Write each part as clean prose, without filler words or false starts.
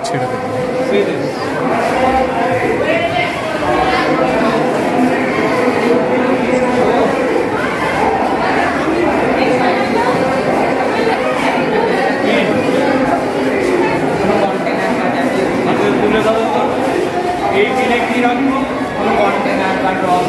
ছেড়ে দেবেন। এই দিনে কি রাখবো কোনো কন্টেনার বা ড্রম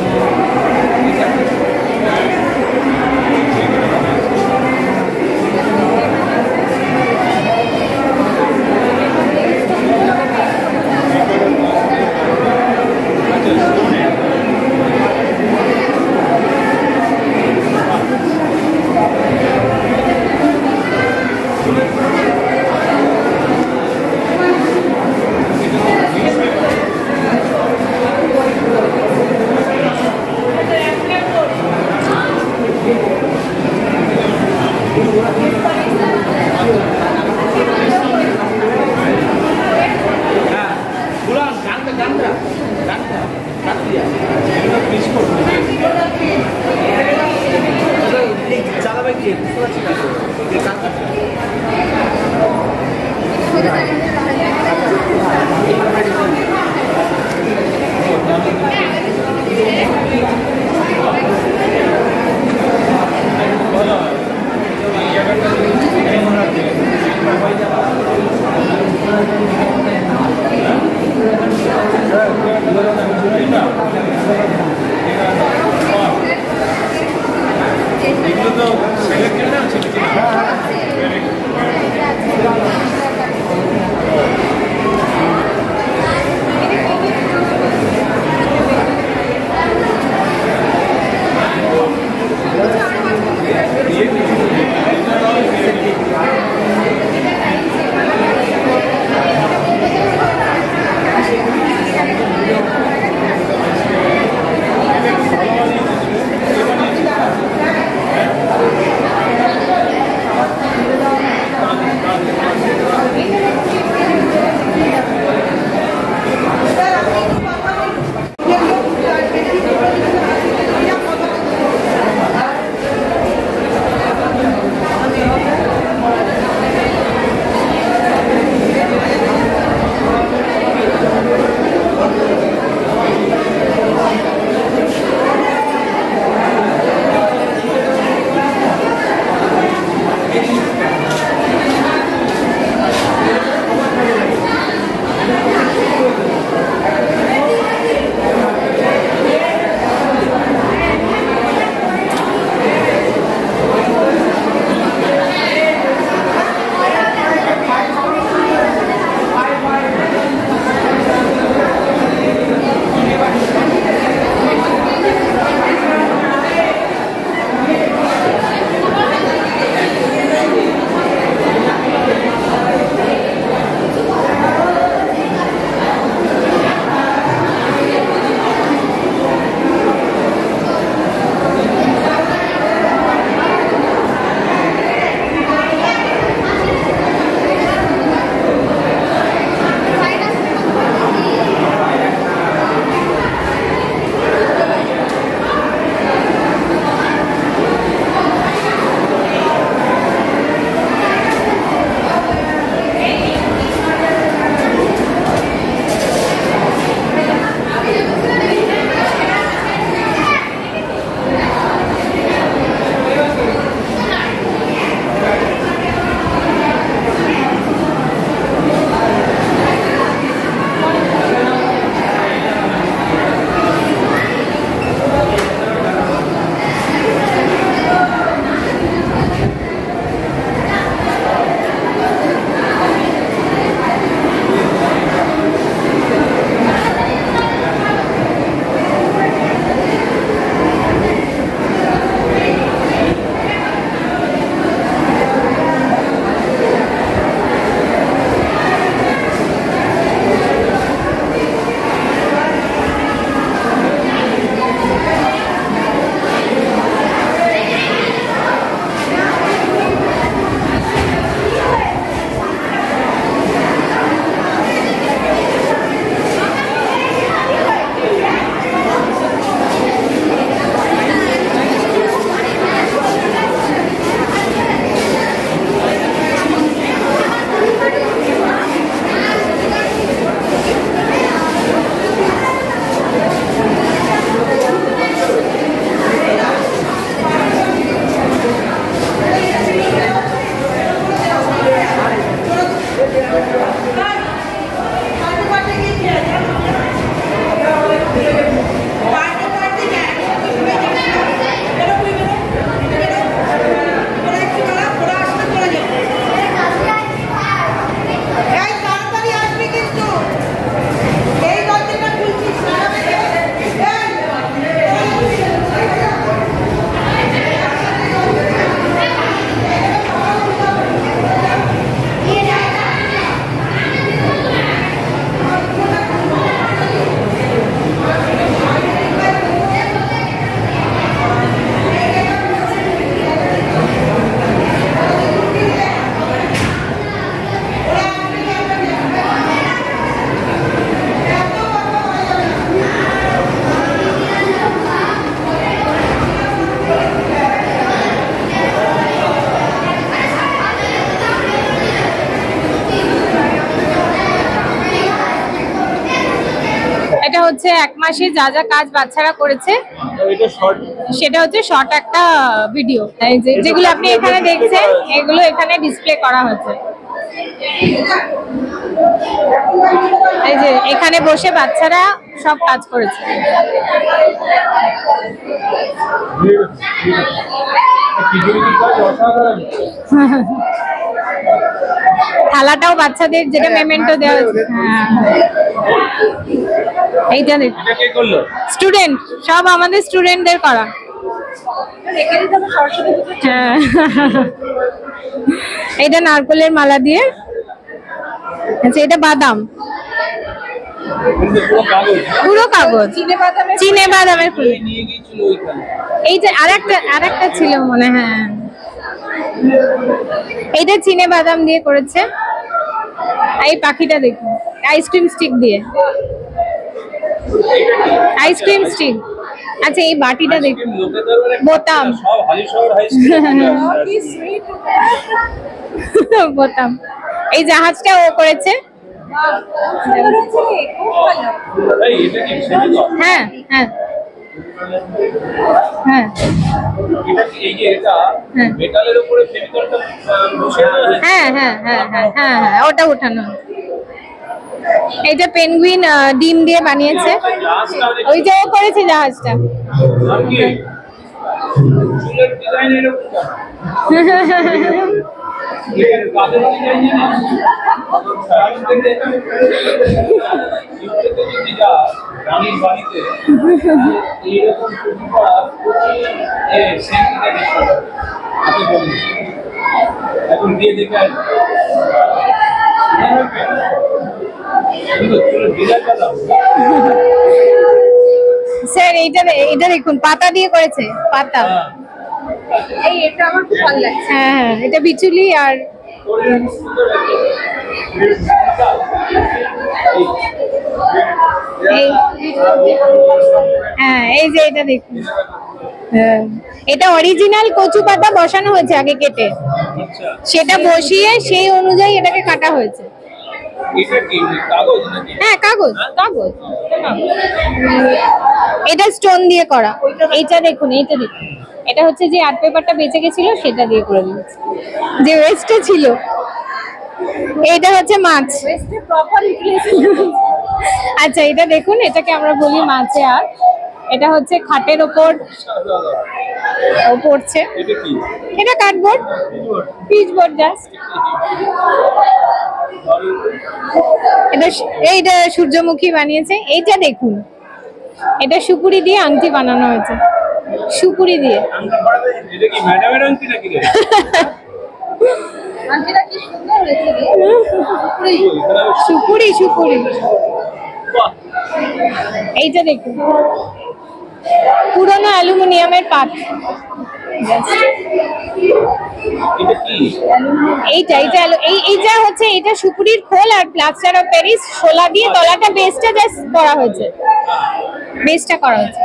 1 মাসে যা যা কাজ বাচ্চারা করেছে সেটা হচ্ছে শর্ট একটা ভিডিও। যেগুলো আপনি এখানে দেখছেন এগুলো এখানে ডিসপ্লে করা হয়েছে। এই যে এখানে বসে বাচ্চারা সব কাজ করেছে। থালাটাও বাচ্চাদের, যেটা মেমেন্টো দেওয়া হয়েছে। এইটা দেখুন, স্টুডেন্ট, সব আমাদের স্টুডেন্টদের করা। এটা নারকেলের মালা দিয়ে। আচ্ছা, এটা বাদাম, পুরো কাগজ, চিনে বাদামের ফুল। এই যে আরেকটা ছিল মনে হয়, হ্যাঁ এইটা চিনে বাদাম দিয়ে করেছে। এই পাখিটা দেখুন, আইসক্রিম স্টিক দিয়ে, আইসক্রিম স্টিক। আচ্ছা, এই বাটিটা দেখুন, বোতাম, বোতাম। এই জাহাজটা ও করেছে। হ্যাঁ হ্যাঁ হ্যাঁ, হ্যাঁ হ্যাঁ হ্যাঁ হ্যাঁ হ্যাঁ হ্যাঁ, ওটা উঠানো। এইটা পেঙ্গুইন ডিম দিয়ে বানিয়েছে। ওই যে ও করেছে জাহাজটা। স্যার এটা দেখুন, পাতা দিয়ে করেছে, পাতা। এটা আমার খুব ভালো লাগছে। হ্যাঁ হ্যাঁ, এটা বিচুলি আর হ্যাঁ, এই যে এটা দেখুন, এটা অরিজিনাল কচু পাতা বসানো হয়েছে আগে কেটে, সেটা বসিয়ে সেই অনুযায়ী এটাকে কাটা হয়েছে। হ্যাঁ, কাগজ কাগজ। এটা স্টোন দিয়ে করা। এইটা দেখুন, এইটা দেখুন, এটা হচ্ছে যে আর্ট পেপারটা বেঁচে গেছিল সেটা দিয়ে করে দিয়েছে, যে ওয়েস্টে ছিল। এইটা হচ্ছে মাছ। আচ্ছা, এটা দেখুন, এটাকে আমরা বলি মাছে আর্ট। এটা হচ্ছে খাটের ওপর পড়ছে। এটা কার্ডবোর্ড, পিচবোর্ড জাস্ট। এইটা সূর্যমুখী বানিয়েছে। এইটা দেখুন, এটা সুপুরি দিয়ে আংটি বানানো হয়েছে, সুপুরি দিয়ে। সুপুরি সুপুরি। এইটা দেখুন, পুরোনো অ্যালুমিনিয়ামের পাত। এইটা হচ্ছে, এটা সুপুরির খোল আর প্লাস্টার অফ প্যারিস শোলা দিয়ে তলাটা বেসটা জাস্ট করা হয়েছে, বেসটা করা হয়েছে।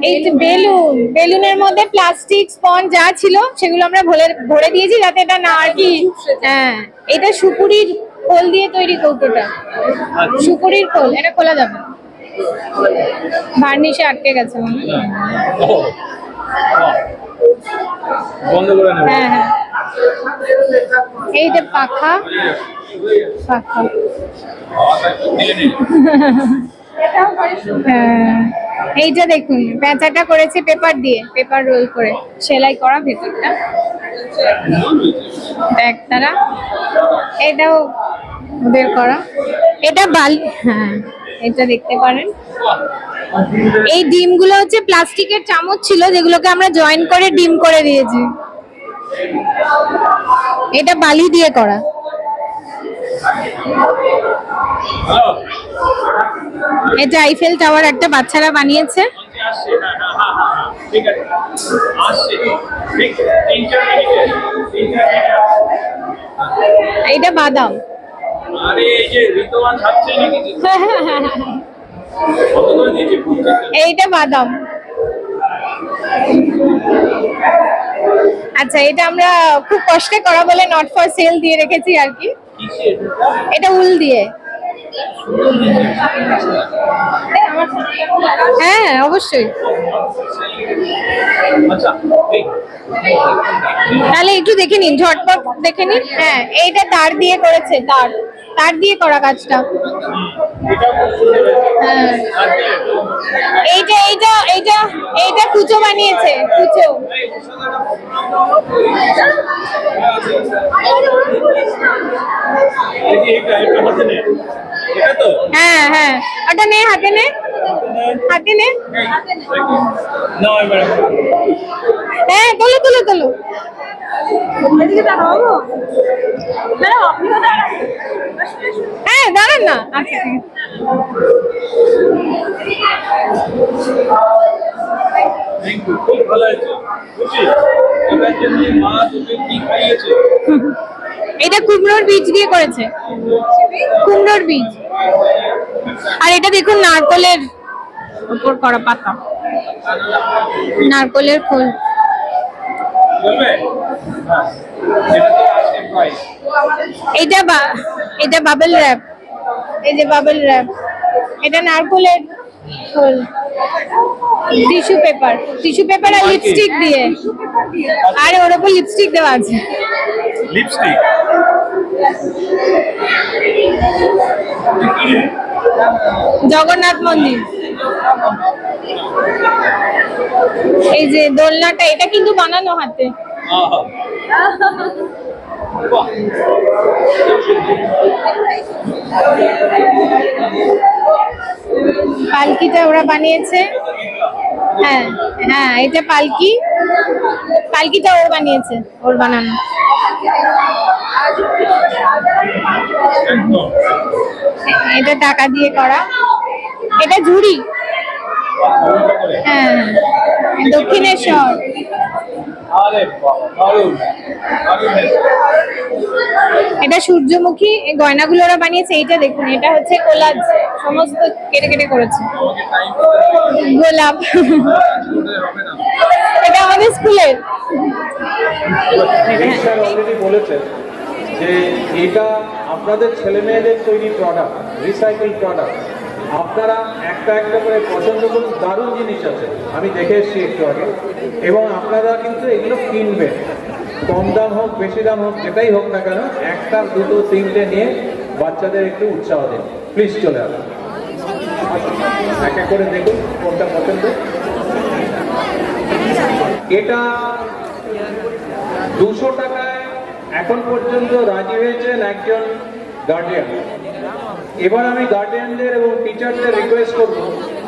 এই যে বেলুন, বেলুনের মধ্যে প্লাস্টিক স্পঞ্জ যা ছিল সেগুলো আমরা ভরে দিয়েছি যাতে এটা না আর কি। হ্যাঁ, এটা সুপুরির খোল দিয়ে তৈরি কৌটোটা, সুপুরির খোল। এটা খোলা যাবে, ভার্নিশে আটকে গেছে মনে হয়। হ্যাঁ হ্যাঁ, এইটা পাখা, পাখা। এইটা দেখুন, পেঁচাটা করেছে পেপার দিয়ে, পেপার রোল করে সেলাই করা ভেতরটা একতারা। এটাও ওদের করা। এটা বালি। হ্যাঁ, এটা দেখতে পারেন। এই ডিমগুলো হচ্ছে প্লাস্টিকের চামচ ছিল যেগুলোকে আমরা জয়েন করে ডিম করে দিয়েছি। এটা বালি দিয়ে করা। এটা আইফেল টাওয়ার একটা বাচ্চারা বানিয়েছে। এইটা বাদাম। এইটা বাদাম। আচ্ছা, এটা আমরা খুব কষ্টে করা বলে নট ফর সেল দিয়ে রেখেছি আর কি। এটা উল দিয়ে। হ্যাঁ অবশ্যই। তাহলে একটু দেখে নিন, ঝটপট দেখে নিন। হ্যাঁ, এইটা তার দিয়ে করেছে, তার দিয়ে করা কাজটা। হ্যাঁ, এইটা এইটা এইটা এইটা কুচো বানিয়েছে, কুচো। হ্যাঁ হ্যাঁ, ওটা নে, হাতে নে, হাতে নে। হ্যাঁ, তোলো তোলো তোলো। হ্যাঁ দাঁড়ান না। আচ্ছা এটা কুমড়োর বীজ দিয়ে করেছে, কুমড়োর বীজ। আর এটা দেখুন নারকলের উপর করা পাতা, নারকলের খোল। এটা বাবল র্যাপ, এই যে বাবল র্যাপ, এটা নারকলের খোল। টিস্যু পেপার, টিস্যু পেপার আর লিপস্টিক দিয়ে। আরে ওর উপর লিপস্টিক দেওয়া আছে। লিপস্টিক জগন্নাথ মন্দির। এই যে দোলনাটা, এটা কিন্তু বানানো হাতে। পালকিটা ওরা বানিয়েছে। হ্যাঁ হ্যাঁ, এটা পালকি, পালকিটা ওর বানিয়েছে, ওর বানানো। এটা টাকা দিয়ে করা, এটা ঝুড়ি। হ্যাঁ, দক্ষিণেশ্বর। এটা সূর্যমুখী, এই গয়নাগুলো ওরা বানিয়েছে। এইটা দেখুন, এটা হচ্ছে কোলাজ, সমস্ত কেটে কেটে করেছে। গোলাপ, এটা আমাদের স্কুলের। স্যার অলরেডি বলেছেন যে এটা আপনাদের ছেলে মেয়েদের তৈরি প্রোডাক্ট, রিসাইকেল প্রোডাক্ট। আপনারা একটা একটা করে পছন্দ করুন, দারুণ জিনিস আছে, আমি দেখে এসেছি একটু আগে। এবং আপনারা কিন্তু এগুলো কিনবেন, কম দাম হোক বেশি দাম হোক যেটাই হোক না কেন, একটা দুটো তিনটে নিয়ে বাচ্চাদের একটু উৎসাহ দিন। প্লিজ চলে আসুন, এক এক করে দেখুন কোনটা পছন্দ। এটা 200 টাকায় এখন পর্যন্ত রাজি হয়েছেন একজন গার্ডিয়ান। এবার আমি গার্ডিয়ানদের এবং টিচারদের রিকোয়েস্ট করব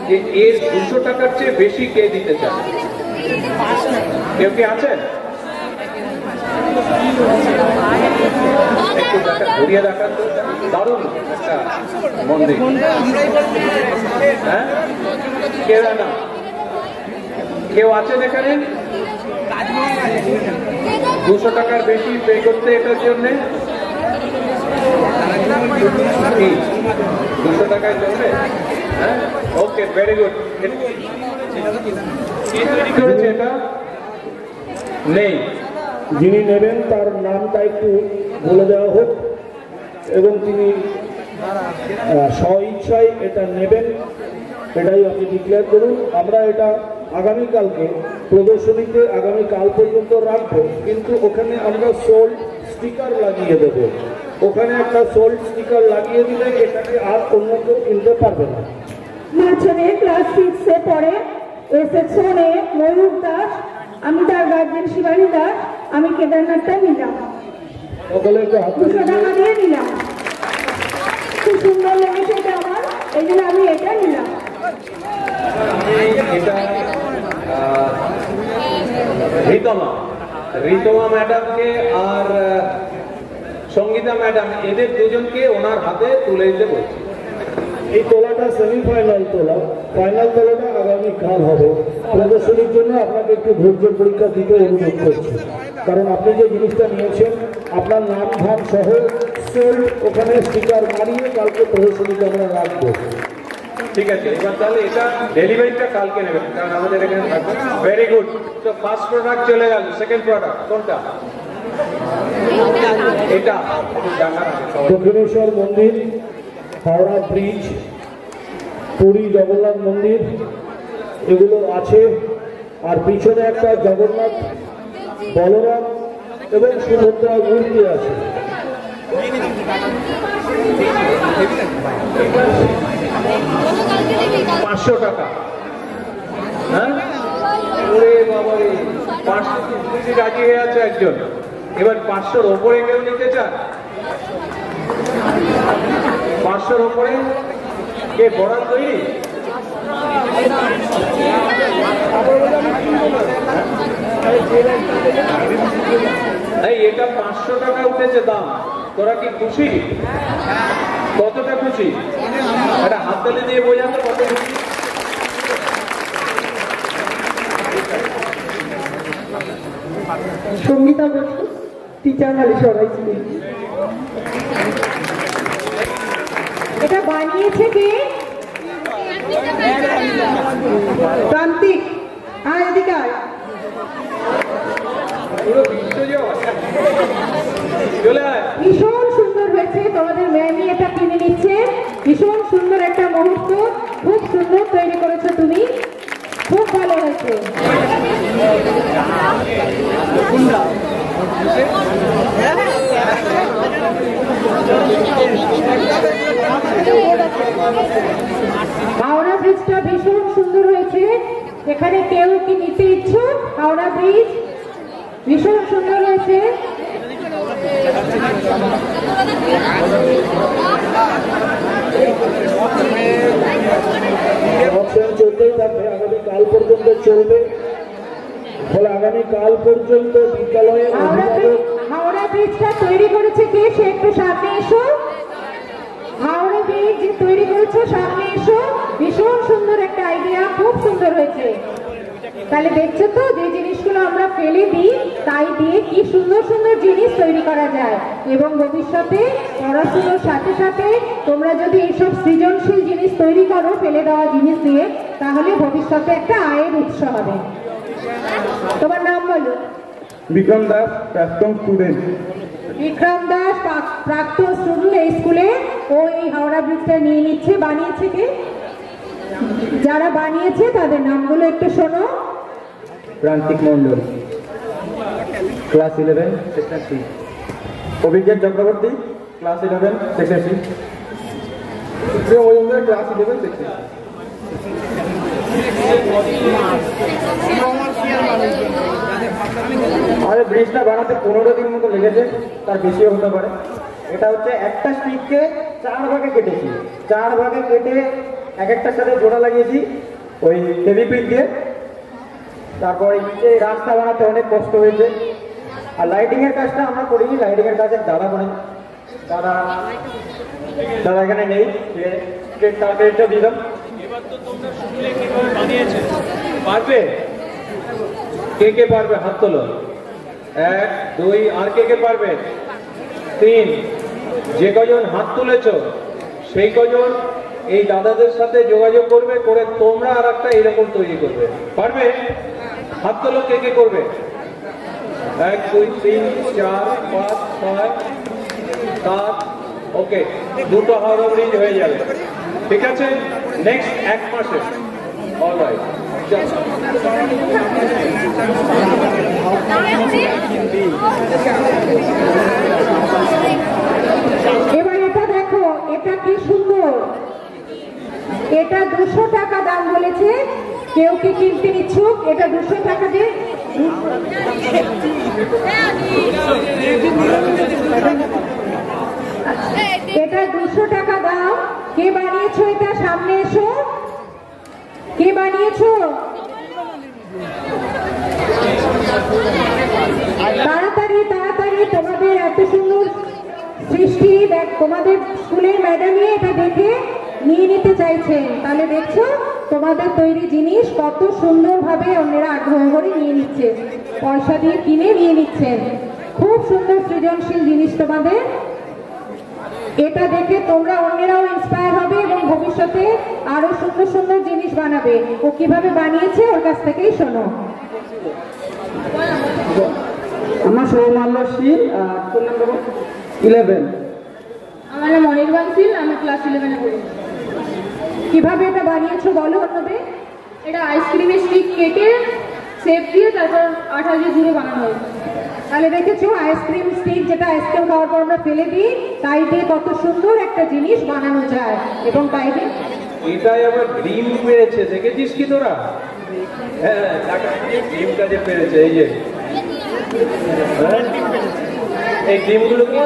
যে এর 200 টাকার চেয়ে বেশি কে দিতে চান? কেউ কি আছেন? একটু ঘুরিয়ে দেখান তো, দারুণ একটা মন্দির। হ্যাঁ, কেউ না, কেউ আছেন এখানে 200 টাকার বেশি পে করতে এটার জন্য? 200 টাকায় চলবে? হ্যাঁ, ওকে, ভেরি গুড। করেছে এটা নেই, যিনি নেবেন তার নামটা একটু বলে দেওয়া হোক এবং তিনি স্বইচ্ছায় এটা নেবেন, এটাই আপনি ডিক্লেয়ার করুন। আমরা এটা আগামীকালকে প্রদর্শনীতে আগামীকাল পর্যন্ত রাখবো, কিন্তু ওখানে আমরা সোল্ড স্টিকার লাগিয়ে দেব। ওখানে একটা সোল্ড স্টিকার লাগিয়ে দিলে এটাকে আর অন্য কেউ কিনতে পারবে না। মাঝখানে ক্লাস 6-এ পড়ে, এ সেকশনে ময়ূর দাস, আমি তার গার্জেন শিবানী দাস। আমি কেদারনাথটা নিলাম, সকলে একটু হাত 200 টাকা দিয়ে নিলাম। খুব সুন্দর লেগেছে এটা আমার, এই জন্য আমি এটা নিলাম। এটা ঋতমা ম্যাডামকে আর সঙ্গীতা ম্যাডাম, এদের দুজনকে ওনার হাতে তুলে দিতে বলছি। এই তোলাটা সেমিফাইনাল তোলা, ফাইনাল তোলাটা আগামীকাল হবে। প্রদর্শনীর জন্য আপনাকে একটু ধৈর্য পরীক্ষা দিতে অনুরোধ করছি, কারণ আপনি যে জিনিসটা নিয়েছেন আপনার নাম ধাম সহ সোল্ড ওখানে স্টিকার মারিয়ে কালকে প্রদর্শনীতে আমরা রাখবো। ঠিক আছে, এবার তাহলে এটা ডেলিভারিটা কালকে নেবেন, কারণ আমাদের এখানে থাকবে। Very good. তো ফার্স্ট প্রোডাক্ট চলে গেল, সেকেন্ড প্রোডাক্ট কোনটা? এটা দক্ষিণেশ্বর মন্দির, হাওড়া ব্রিজ, পুরী জগন্নাথ মন্দির এগুলো আছে। আর পিছনে একটা জগন্নাথ, বলরাম এবং সুভদ্রা মূর্তি আছে। 500 টাকা। হ্যাঁ, ওরে বাবা রে, 500 রাজি হয়ে আছে একজন। এবার 500-র ওপরে কেউ নিতে চান? 500-র ওপরে কে বরাদ তৈরি? এই এটা 500 টাকা উঠেছে দাম, তোরা কি খুশি? কতটা খুশি? একটা হাততালি দিয়ে বোঝাতো কত খুশি। সঙ্গীতা বসু, টিচার মালি সবাই ছিলেন। এটা বানিয়েছে কে? প্রান্তিক। আর এদিকে আয়। ভীষণ সুন্দর হয়েছে, তোমাদের ম্যামই এটা কিনে নিচ্ছে। ভীষণ সুন্দর একটা মুহূর্ত, খুব সুন্দর তৈরি করেছো তুমি, খুব ভালো হয়েছে। হাওড়া ব্রিজটা ভীষণ সুন্দর হয়েছে। এখানে কেউ কি নিতে ইচ্ছুক? হাওড়া ব্রিজ ভীষণ সুন্দর হয়েছে। চলতেই থাকবে, আগামীকাল পর্যন্ত চলবে। ফলে আগামীকাল পর্যন্ত বিদ্যালয়ে হাওড়া ব্রিজটা তৈরি করেছে কে? সে একটু সামনে এসো। হাওড়া ব্রিজ তৈরি করেছে, সামনে এসো। ভীষণ সুন্দর একটা আইডিয়া, খুব সুন্দর হয়েছে। তাহলে দেখছো তো, যে জিনিসগুলো আমরা ফেলে দিই তাই দিয়ে কি সুন্দর সুন্দর জিনিস তৈরি করা যায়। এবং ভবিষ্যতে পড়াশোনার সাথে সাথে তোমরা যদি এইসব সৃজনশীল জিনিস তৈরি করো ফেলে দেওয়া জিনিস দিয়ে, তাহলে ভবিষ্যতে একটা আয়ের উৎস হবে। তোমার নাম বলো। বিক্রম দাস, প্রাক্তন স্টুডেন্ট। বিক্রম দাস প্রাক্তন স্টুডেন্ট। এই স্কুলে ও এই হাওড়া ব্রিজটা নিয়ে নিচ্ছে। বানিয়েছে কে? যারা বানিয়েছে তাদের নামগুলো একটু শোনো। Prantik Mondal, class 11 section C. Abhigyan Chakraborty, class 11 section C. Majumdar, class 11 section. আমাদের ব্রিজটা বানাতে 15 দিন মতো লেগেছে, তার বেশিও হতে পারে। এটা হচ্ছে একটা স্টিককে 4 ভাগে কেটেছি। 4 ভাগে কেটে এক একটার সাথে জোড়া লাগিয়েছি ওই ফেভিকুইক দিয়ে। তারপর এই রাস্তা বানাতে অনেক কষ্ট হয়েছে। আর লাইটিং এর কাজটা আমরা করিনি, লাইটিং এর কাজের দাদা করে। দাদা এখানে নেই, তাদেরটা দিলাম। পারবে? কে কে পারবে? হাত তোলো। 1, 2, আর কে কে পারবে? 3। যে কজন হাত তুলেছ সেই কজন এই দাদাদের সাথে যোগাযোগ করবে, করে তোমরা আর একটা এইরকম তৈরি করবে। পারবে? হাত তোলো, কে কে করবে? 1, 2, 3, 4, 5, 6, 7। ওকে, 2টো হাওড়া ব্রিজ হয়ে যাবে। ঠিক আছে, নেক্সট 1 মাসে। অলরাইট, এবার এটা দেখো, এটা কি সুন্দর। এটা 200 টাকা দাম বলেছে। কেউ কি কিনতে ইচ্ছুক? এটা 200 টাকা দিয়ে। এটা 200 টাকা দাম। কে বানিয়েছো এটা? সামনে এসো। কে বানিয়েছো? তাড়াতাড়ি তাড়াতাড়ি, তোমাদের এত সুন্দর সৃষ্টি দেখ, তোমাদের স্কুলের ম্যাডামই এটা দেখে নিয়ে নিতে চাইছেন। তাহলে দেখছো তোমাদের তৈরি জিনিস কত সুন্দরভাবে অন্যরা আগ্রহ করে নিয়ে নিচ্ছে, পয়সা দিয়ে কিনে নিয়ে নিচ্ছেন। খুব সুন্দর সৃজনশীল জিনিস তোমাদের। এটা দেখে তোমরা অন্যরাও ইন্সপায়ার হবে এবং ভবিষ্যতে আরো সুন্দর সুন্দর জিনিস বানাবে। ও কিভাবে বানিয়েছে ওর কাছ থেকেই শোনো। আমার সৌমাল্য শীল, কোন নাম্বার 11। আমার নাম অনির্বাণ শীল, আমি ক্লাস 11-এ পড়ি। কিভাবে এটা বানিয়েছো বলো অন্যদের। এটা আইসক্রিমের স্টিক কেটে শেপ দিয়ে তারপর আঠা দিয়ে জুড়ে বানানো হয়েছে। তাহলে দেখেছো আইসক্রিম স্টিক, যেটা আইসক্রিম খাওয়ার পর আমরা ফেলে দিই, তাই দিয়ে কত সুন্দর একটা জিনিস বানানো যায়। এবং তাই দিয়ে এটাই আবার ডিম পেরেছে, দেখেছিস কি তোরা? হ্যাঁ, ডিমটা যে পেরেছে, এই যে এই ডিমগুলো কি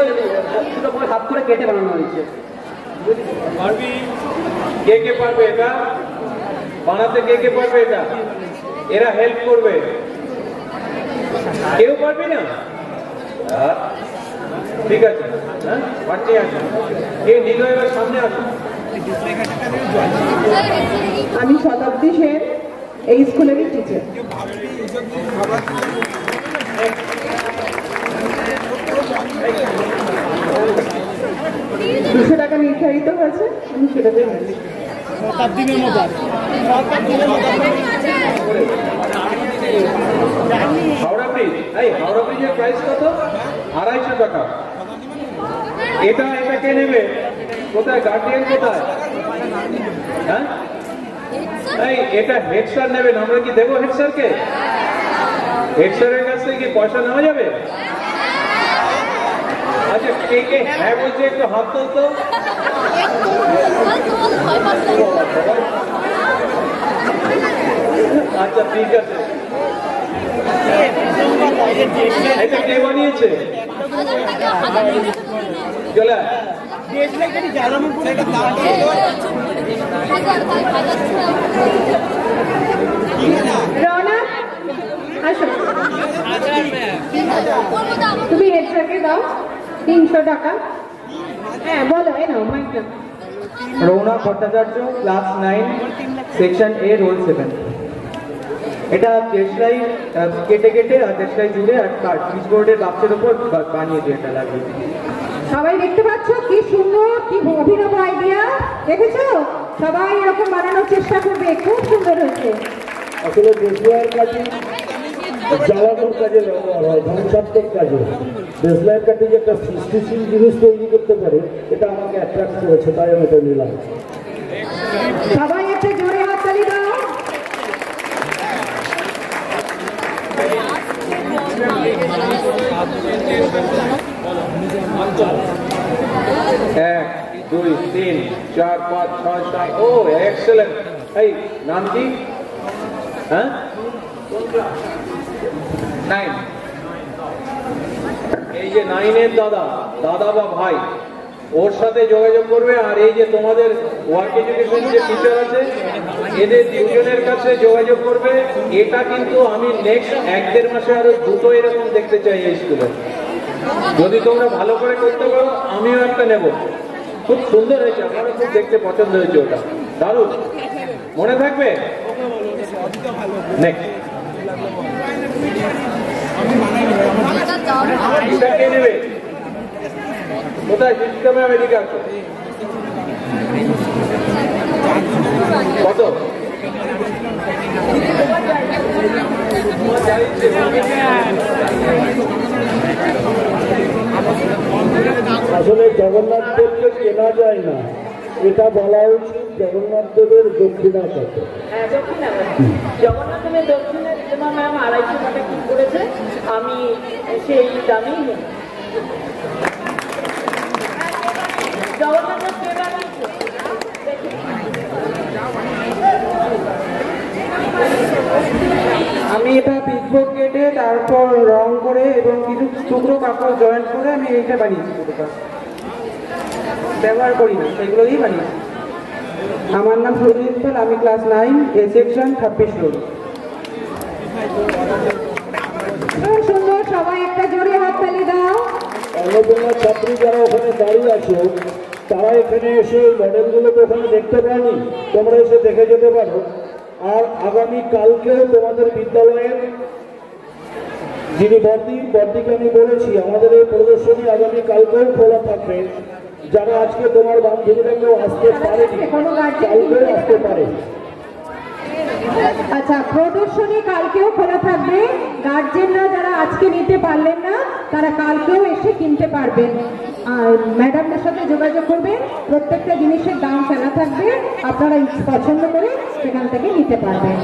হাত করে কেটে বানানো হয়েছে। কে কে পারবে এটা বানাতে? কে কে পারবে এটা? এরা হেল্প করবে। কেউ পারবি না? ঠিক আছে, হ্যাঁ, পারছি। আসুন, কে নিল এবার সামনে আসুন। আমি শতাব্দী সেন, এই স্কুলেরই টিচার। 200 টাকা নির্ধারিত হয়েছে, আমি সেটাতে হাওড়া ব্রিজ, এই হাওড়া ব্রিজের প্রাইস কত? 250 টাকা। এটা কে নেবে? কোথায় গার্ডিয়ান কোথায়? হ্যাঁ, এই এটা হেড স্যার নেবেন। আমরা কি দেবো হেড স্যারকে? হেড স্যারের কাছ থেকে কি পয়সা নেওয়া যাবে? আচ্ছা, কে কে হ্যাঁ বলছে একটু হাত তুলতো। আচ্ছা, ঠিক আছে। এটা কে বানিয়েছে? চলে রওনা, আসো। তুমি হেড স্যারকে দাও 300 টাকা। হ্যাঁ বলো, এই নাও মাইকটা। Rounak Bhattacharya, class 9, section A, roll 7। এটা দেশলাই কেটে কেটে আর দেশলাই জুড়ে আর পিচবোর্ডের বাক্সের উপর বানিয়েছে। এটা লাগিয়ে সবাই দেখতে পাচ্ছ কি সুন্দর, কি অভিনব আইডিয়া। দেখেছো, সবাই এরকম বানানোর চেষ্টা করবে। খুব সুন্দর হয়েছে। আসলে দেশলাইয়ের কাঠি জ্বালানোর কাজে ব্যবহার হয়, ধ্বংসাত্মক কাজে। দেশলাইয়ের কাঠি যে একটা সৃষ্টিশীল জিনিস তৈরি করতে পারে, এটা আমাকে অ্যাট্রাক্ট করেছে, তাই আমি এটা নিলাম। সবাই একটা জোরে হাততালি দাও। এক, দুই, তিন, চার, পাঁচ, ছয়, সাত। ও এক্সেলেন্ট। এই নাম কি? হ্যাঁ, 9। এই যে 9-এর দাদা বা ভাই, ওর সাথে যোগাযোগ করবে। আর এই যে তোমাদের ওয়ার্ক এডুকেশন যে টিচার আছে, এদের দুজনের কাছে যোগাযোগ করবে। এটা কিন্তু আমি নেক্সট 1-1.5 মাসে আরো 2টো এরকম দেখতে চাই এই স্কুলে। যদি তোমরা ভালো করে করতে পারো, আমিও একটা নেব। খুব সুন্দর হয়েছে, আমারও খুব দেখতে পছন্দ হয়েছে। ওটা দারুণ, মনে থাকবে। নেক্সট এটা কে নেবে? কোথায়? সিস্টেমে আমেরিকা আছে। কত? আসলে জগন্নাথ দেবকে কেনা যায় না, এটা বলা উচিত জগন্নাথ দেবের দক্ষিণা কত। হ্যাঁ, দক্ষিণা জগন্নাথ দেবের দক্ষিণা যেমন ম্যাম 250 টাকা ঠিক করেছে, আমি সেই দামেই নেই। জগন্নাথ দেব কে বানিয়েছে? আমি এটা পিচবোর্ড কেটে তারপর রং করে এবং কিছু টুকরো কাপড় জয়েন্ট করে আমি এইটা বানিয়েছি। ব্যবহার করি না, সেগুলো দিয়েই বানিয়েছি। আমার নাম সুরজিৎ পাল, আমি ক্লাস 9, A সেকশন, 26 রোড। খুব সুন্দর, সবাই একটা জোরে হাততালি দাও। অন্নপূর্ণা ছাত্রী যারা ওখানে দাঁড়িয়ে আছো, তারা এখানে এসে এই মডেলগুলো তো ওখানে দেখতে পাওনি, তোমরা এসে দেখে যেতে পারো। আর আগামী কালকেও তোমাদের বিদ্যালয়ের যিনি বর্দিকে আমি বলেছি, আমাদের এই প্রদর্শনী আগামী কালকেও খোলা থাকবে। যারা আজকে তোমার বান্ধবীরা কেউ আসতে পারেনি, কোনো গার্জেন কালকেও আসতে পারে। আচ্ছা, প্রদর্শনী কালকেও খোলা থাকবে। গার্জেনরা যারা আজকে নিতে পারলেন না তারা কালকেও এসে কিনতে পারবেন। আর ম্যাডামদের সাথে যোগাযোগ করবেন, প্রত্যেকটা জিনিসের দাম ফেলা থাকবে, আপনারা পছন্দ করে সেখান থেকে নিতে পারবেন।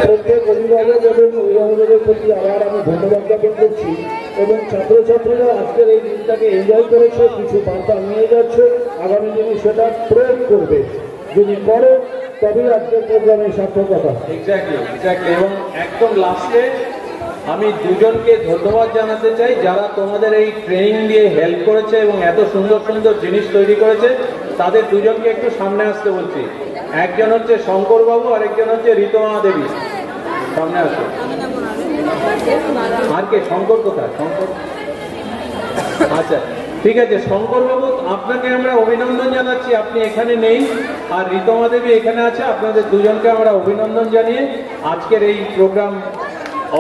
প্রত্যেক অভিভাবক এবং অভিভাবকদের প্রতি আবার আমি ধন্যবাদ জ্ঞাপন করছি এবং ছাত্রছাত্রীরা আজকের এই দিনটাকে এনজয় করেছে, কিছু বার্তা নিয়ে যাচ্ছে, আগামী দিনে সেটা প্রয়োগ করবে। যদি করো তবেই আজকের প্রোগ্রামের সার্থকতা। এক্স্যাক্টলি। এবং একদম লাস্টে আমি দুজনকে ধন্যবাদ জানাতে চাই যারা তোমাদের এই ট্রেনিং দিয়ে হেল্প করেছে এবং এত সুন্দর সুন্দর জিনিস তৈরি করেছে। তাদের দুজনকে একটু সামনে আসতে বলছি। একজন হচ্ছে শঙ্কর বাবু, আরেকজন হচ্ছে ঋতমা দেবী। সামনে আসো। আর কে? শঙ্কর কোথায়? শঙ্কর, আচ্ছা ঠিক আছে। শঙ্কর বাবু, আপনাকে আমরা অভিনন্দন জানাচ্ছি, আপনি এখানে নেই। আর ঋতমা দেবী এখানে আছে। আপনাদের দুজনকে আমরা অভিনন্দন জানিয়ে আজকের এই প্রোগ্রাম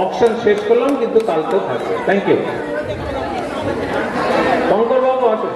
অকশন শেষ করলাম, কিন্তু কালকেও থাকবে। Thank you. শঙ্কর বাবু আসুন।